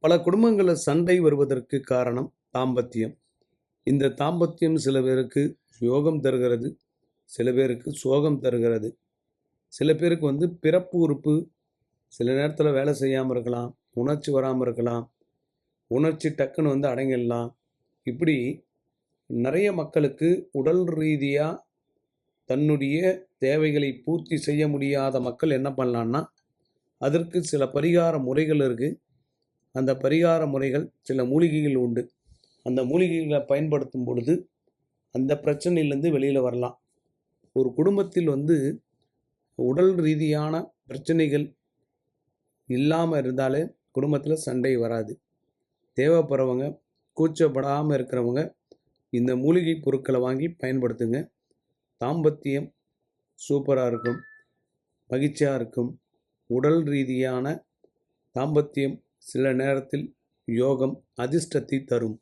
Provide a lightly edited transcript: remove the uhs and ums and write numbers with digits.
பல குடும்பங்களில் சண்டை வருவதற்கு காரணம் தாம்பத்தியம். இந்த தாம்பத்தியம் சில பேருக்கு யோகம் தருகிறது, சில பேருக்கு சோகம் தருகிறது. சில பேருக்கு பிறப்பு உறுப்பு சில நேரத்தில் வேலை செய்யாமல் இருக்கலாம், உணர்ச்சி வராமல் இருக்கலாம், உணர்ச்சி டக்குன்னு அடங்கிடலாம். இப்படி நிறைய மக்களுக்கு உடல் ரீதியாக தன்னுடைய தேவைகளை பூர்த்தி செய்ய முடியாத மக்கள் என்ன பண்ணலான்னா, அதற்கு சில பரிகார முறைகள் இருக்குது. அந்த பரிகார முறைகள் சில மூலிகைகள் உண்டு. அந்த மூலிகைகளை பயன்படுத்தும் பொழுது அந்த பிரச்சனையிலேருந்து வெளியில் வரலாம். ஒரு குடும்பத்தில் உடல் ரீதியான பிரச்சனைகள் இல்லாமல் இருந்தாலே குடும்பத்தில் சண்டை வராது. தேவைப்படுறவங்க, கூச்சப்படாமல் இருக்கிறவங்க இந்த மூலிகை பொருட்களை வாங்கி பயன்படுத்துங்க. தாம்பத்தியம் சூப்பராக இருக்கும், மகிழ்ச்சியாக இருக்கும். உடல் ரீதியான தாம்பத்தியம் சில நேரத்தில் யோகம் அதிர்ஷ்டத்தை தரும்.